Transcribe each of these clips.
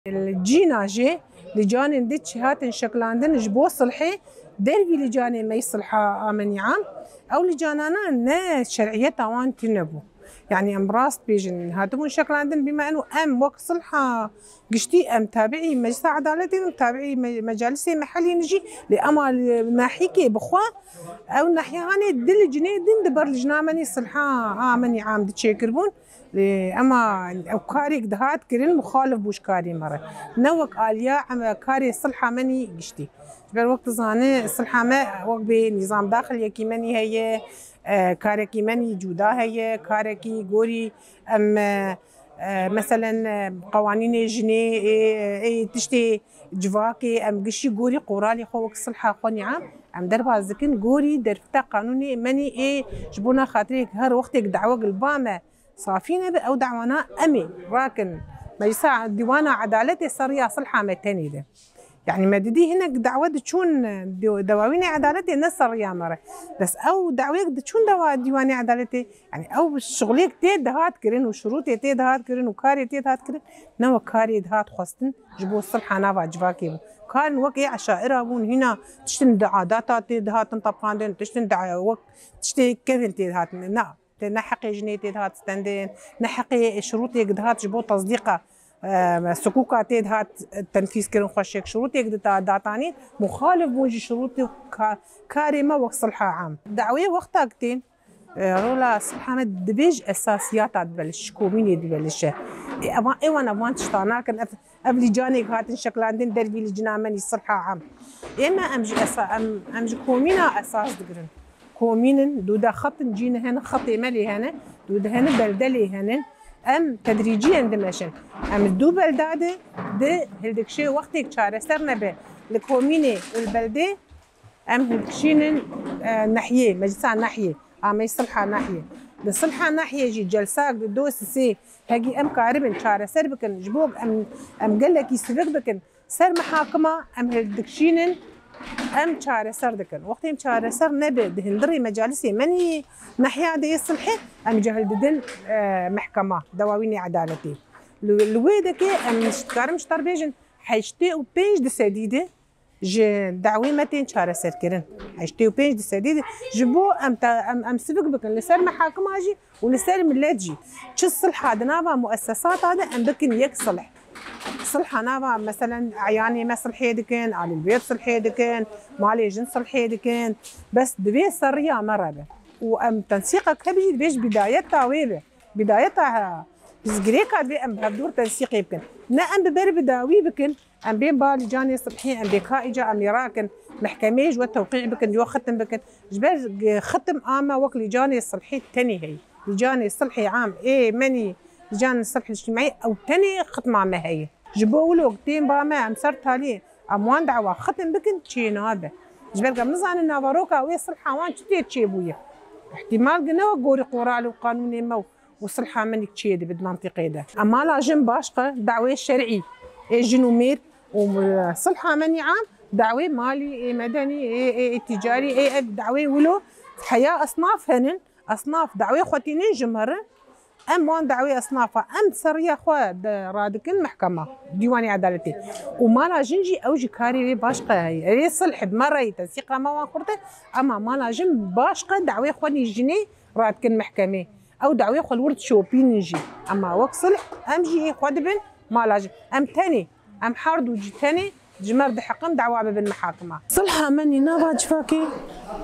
الجينا جي لجان ديتش هاتن شكلاندن جبو صلحي دربي لجان ما يصلحا آمن عام او لجانانا نا شرعية توان تنبو يعني امراست بيجن هاتمون شكلاندن بما انه ام وقت صلحا قشتي ام تابعي مجلس عدالتي تابعي مجالسي محلي نجي لاما ناحيكي بخوا او ناحية هاني دل جنيه دين دبر لجنامني صلحا آمني عام دتشيكربون اما او كاري دهات كرين مخالف بوش كاري مره نوك اليا كاري صلحه مني قشتي بل وقت زاني صلحه ما وقت بنظام داخل يكي مني هي كاري كي مني جودا هي كاري كي غوري ام مثلا قوانين جني اي تشتي جواكي ام قشي غوري قورالي خوك صلحه خوني عام ام دربا زكن غوري درفتا قانوني مني اي جبونا خاطري هر وقتك دعوه البامه صافينا او دعوانا امي راكن مجلس ديوانا عدالتي صار صلحه متاني ده يعني مددي هناك دعوه تشون دواوين عدالتي نصر يا مره بس او دعويك تشون ديواني عدالتي يعني او شغليك تيد هات كرين وشروطي تيد هات كرين وكاري تيد هات كرين نو كاري هات خصتن جبو الصلحه نافع جواكي كان وقع عشائر بون هنا تشتن عادات تيد هات طبقاندن تشتن وقت تشتي كيف تيد هات نعم نحقي جنيتي هات ستاندين نحقي شروطي قد هات جبو تصديقه سكوكا تيد هات التنفيذ كرن خوشك شروطي قد داتاني مخالف بوجي شروطي كارمه وصلحه عام دعويه وقتها كتين رولا صلحه دبيج اساسيات تبلش كوميني تبلش ايوانا وان تشتانا كان قبل جاني هات شكل عندن دربي الجنامني صلحه عام اما امجي كومينا اساس دقرن كومين دودا خط جينا هنا خط مالي هنا دودا هنا بلدلي هنا ام تدريجيا دمشن ام دو بلداده ده هلدك شيء وقتك شارع سرنا به الكوميني والبلده ام هلدكشين ناحيه مجلسان ناحيه ام يصلحها ناحيه لصلحها ناحيه يجي جلسات دوس سي هاجي ام قاربن شارع سر بكن جبوب ام قال لك يسبق بكن سر محاكمه ام هلدكشين ام شارع سر دكن وقتهم شارع سر نبي دهندري مجالسي مني ناحيه دي الصلحي ام جهل ددن محكمه دواويني عدالتي الويدك ام كارم شطر بيجن حيشتي وبيج دي سديده ج دعوي متين شارع سر كرن حيشتي وبيج دي سديده جبو ام سبق بكن لسر محاكمه اجي ولسر ملاجي تش الصلحه دنابا مؤسسات هذا ام بكن يك صلح صلحة نابا مثلا عياني ما صلحي دكن على البيت صلحي دكن مالي جن صلحي دكن بس دبي سرية مرة وام تنسيقك هبي بيش بدايتها ويله بدايتها بزقريكا دبي ام بدور تنسيق يمكن نا ام ببر بداوي بكن ام بين بالي جاني صلحي ام بكائجة ام يراكن محكميج والتوقيع بكن جو ختم بكن جبال ختم اما وقت لجاني الصلحي التاني هي لجاني الصلحي عام ايه مني لجان الصلح الاجتماعي او تاني ختمه ما هي جبوا له وقتين بقى ام صرت عليه اموان دعوه ختم بكن تشينو هذا جبال قام نزعن النافاروكا وي صلحه وان تشتي تشيبويا احتمال قلنا غوري قورال وقانوني مو وصلحه منك تشيد بالمنطقه ده اما لا جنب باشقه دعوه شرعي اي جنومير وصلحه مني عام دعوه مالي اي مدني اي تجاري اي دعوه ولو حياه اصناف هنن اصناف دعوه خوتينين جمهره ام وان دعوي اصنافها ام سريه خو رادكن محكمه ديواني عدالتي ومالا جنجي اوجي كاري باشقه هي صلح بمره تنسيقها ما وان قرته اما مالا جن باشقه دعوي خوني جني رادكن محكمه او دعوي خو الورد شوبين نجي اما وقت صلح ام جي خدبن مالا ام تاني ام حرد وجي تاني جمرد حقن دعوه بالمحاكمه صلحها مني نابا جفاكي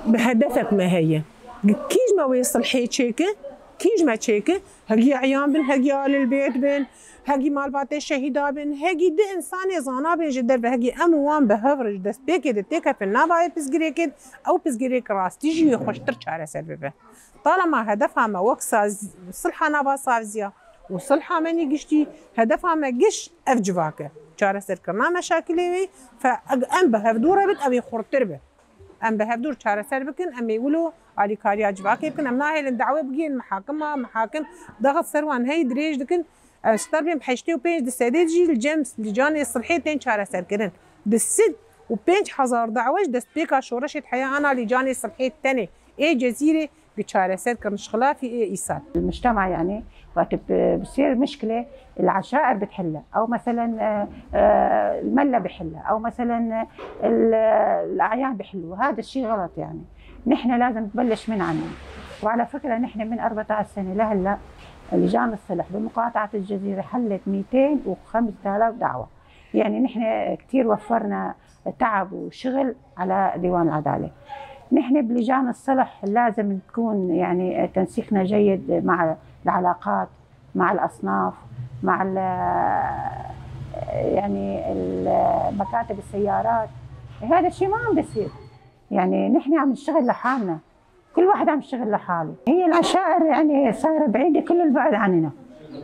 بهدفك ما هي كيج ما وي صلحي تشيكه كيج ما تشيكه هاجي عيان بن هاجي آل البيت بن هاجي مال باتي الشهيدة بن هاجي دي إنساني زانا بن جدر هاجي أموان بهفرج دست بيكي دتيكا في النابا بسجريكد أو بسجريك راس تيجي يخشتر شارع سببه طالما هدفها ما وكسا صلحة نابا صافزيا وصلحة مني قشتي هدفها ما قش أفجواكه شارع سر كرنا مشاكلي فأم بهفدورة بن أبي خورتر به ام بهدور شارع سر بكن ام يقولوا علي كاريا جباك يمكن ام ناهي الدعوه بقين محاكم ضغط سروان هي دريج دكن اشتر بهم حيشتي وبينج دساديجي الجيمس لجاني الصلحيتين شارع سر كرن بالسد وبينج حزار دعوج دست بيكا شورشت حياه انا لجاني الصلحيت الثاني اي جزيره بتشارسات كمشكلة في إيصال المجتمع. يعني وقت بصير مشكلة العشائر بتحلها، أو مثلا الملة بحلها، أو مثلا الأعيان بحلوها. هذا الشيء غلط. يعني نحن لازم نبلش من عنا. وعلى فكرة نحن من 14 سنة لهلا لجان الصلح بمقاطعة الجزيرة حلت 205,000 دعوة. يعني نحن كثير وفرنا تعب وشغل على ديوان العدالة. نحن بلجان الصلح لازم تكون يعني تنسيقنا جيد مع العلاقات، مع الأصناف، مع يعني مكاتب السيارات. هذا الشيء ما عم بيصير. يعني نحن عم نشتغل لحالنا، كل واحد عم يشتغل لحاله. هي العشائر يعني صار بعيدة كل البعد عننا،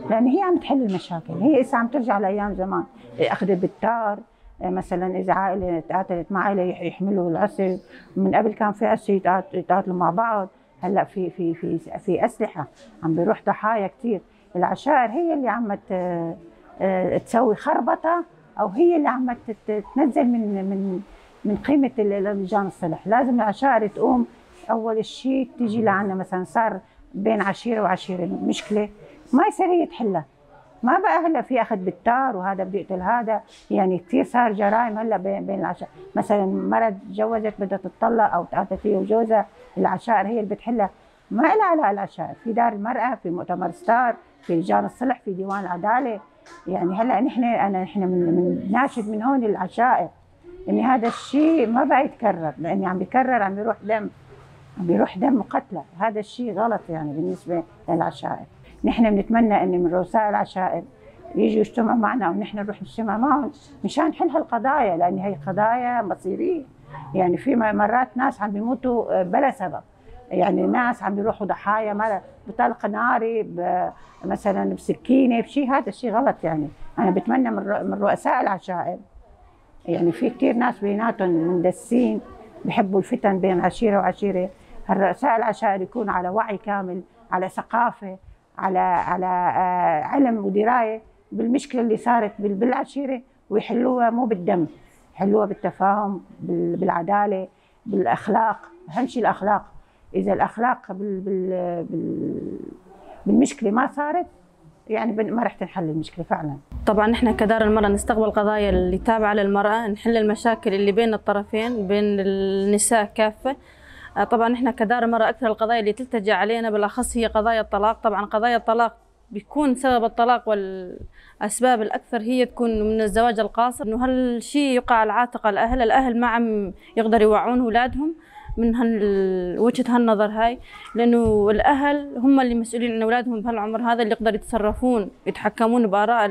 لأن هي عم تحل المشاكل. هي إسا عم ترجع لأيام زمان، أخذ بالتار مثلا. إذا عائلة تقاتلت مع عائلة يحملوا العصي. من قبل كان في عصي يتقاتلوا مع بعض، هلا في أسلحة عم بيروح ضحايا كثير. العشائر هي اللي عم تسوي خربطة، أو هي اللي عم تنزل من قيمة لجان الصلح. لازم العشائر تقوم أول شيء تيجي لعنا. مثلا صار بين عشيرة وعشيرة مشكلة، ما يصير هي تحلها. ما بقى هلا في اخذ بالتار وهذا بده يقتل هذا. يعني كثير صار جرائم هلا بين العشائر. مثلا مرة تجوزت بدها تطلق او تقاتلت هي وجوزها، العشائر هي اللي بتحلها. ما لها علاقه العشائر. في دار المرأة، في مؤتمر ستار، في لجان الصلح، في ديوان العدالة. يعني هلا نحن من ناشد من هون العشائر ان هذا الشيء ما بقى يتكرر، لاني عم بيكرر، عم بيروح دم وقتلى. هذا الشيء غلط يعني بالنسبة للعشائر. نحن بنتمنى ان من رؤساء العشائر يجوا يجتمعوا معنا، ونحن نروح نجتمع معهم مشان نحل هالقضايا، لان هي قضايا مصيريه. يعني في مرات ناس عم بيموتوا بلا سبب. يعني ناس عم بيروحوا ضحايا بطلق ناري، مثلا بسكينه، بشيء. هذا الشيء غلط. يعني انا بتمنى من رؤساء العشائر، يعني في كثير ناس بيناتهم مندسين بحبوا الفتن بين عشيره وعشيره. الرؤساء العشائر يكونوا على وعي كامل، على ثقافه، على علم ودرايه بالمشكله اللي صارت بالعشيره، ويحلوها مو بالدم، يحلوها بالتفاهم، بالعداله، بالاخلاق. اهم شيء الاخلاق. اذا الاخلاق بالمشكله ما صارت، يعني ما رح تنحل المشكله فعلا. طبعا احنا كدار المرأة نستقبل القضايا اللي تابعة للمرأة، نحل المشاكل اللي بين الطرفين، بين النساء كافة. طبعا احنا كدار المرأة اكثر القضايا اللي تلتجأ علينا بالاخص هي قضايا الطلاق. طبعا قضايا الطلاق بيكون سبب الطلاق والاسباب الاكثر هي تكون من الزواج القاصر، انه هالشيء يقع على عاتق الاهل ما عم يقدروا يوعون اولادهم من وجهة هالنظر هاي، لأنه الأهل هم اللي مسؤولين عن أولادهم بهالعمر هذا، اللي يقدروا يتصرفون يتحكمون بآراء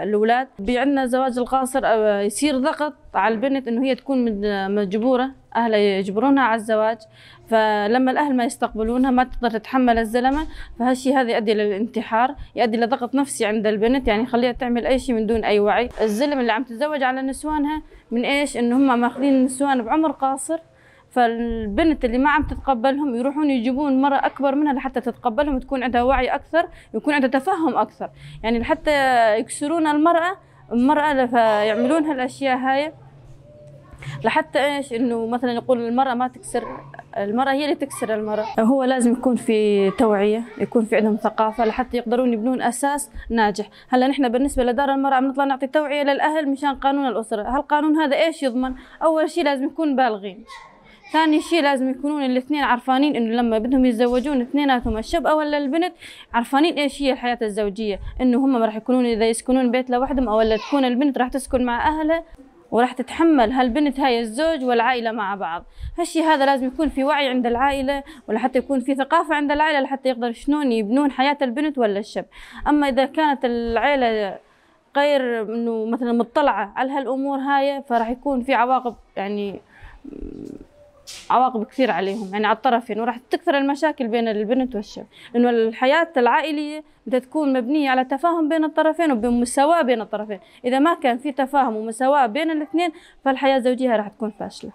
الأولاد. عندنا زواج القاصر يصير ضغط على البنت إنه هي تكون مجبورة، أهلها يجبرونها على الزواج، فلما الأهل ما يستقبلونها ما تقدر تتحمل الزلمة، فهالشيء هذا يؤدي للانتحار، يؤدي لضغط نفسي عند البنت، يعني يخليها تعمل أي شيء من دون أي وعي. الزلم اللي عم تتزوج على نسوانها من إيش؟ إنه هم ماخذين النسوان بعمر قاصر، فالبنت اللي ما عم تتقبلهم يروحون يجيبون مرة أكبر منها لحتى تتقبلهم، تكون عندها وعي أكثر، يكون عندها تفهم أكثر، يعني لحتى يكسرون المرأة فيعملون هالأشياء هاي لحتى إيش؟ إنه مثلا يقول المرأة ما تكسر، المرأة هي اللي تكسر المرأة. هو لازم يكون في توعية، يكون في عندهم ثقافة لحتى يقدرون يبنون أساس ناجح. هلا نحن بالنسبة لدار المرأة بنطلع نعطي توعية للأهل مشان قانون الأسرة. هالقانون هذا إيش يضمن؟ أول شيء لازم يكون بالغين، ثاني شيء لازم يكونون الاثنين عرفانين انه لما بدهم يتزوجون اثنيناتهم الشاب او البنت عرفانين ايش هي الحياه الزوجيه، انه هم ما راح يكونون اذا يسكنون بيت لوحدهم او ولا تكون البنت راح تسكن مع اهلها وراح تتحمل هالبنت هاي الزوج والعائله مع بعض. هالشيء هذا لازم يكون في وعي عند العائله، ولحتى يكون في ثقافه عند العائله لحتى يقدر شلون يبنون حياه البنت ولا الشاب. اما اذا كانت العائله غير انه مثلا مطلعه على هالامور هاي فراح يكون في عواقب، يعني عواقب كثير عليهم، يعني على الطرفين، وراح تكثر المشاكل بين البنت والشاب، لأنه الحياة العائلية بدها تكون مبنية على تفاهم بين الطرفين وبمساواة بين الطرفين. إذا ما كان في تفاهم ومساواة بين الاثنين فالحياة الزوجية راح تكون فاشلة.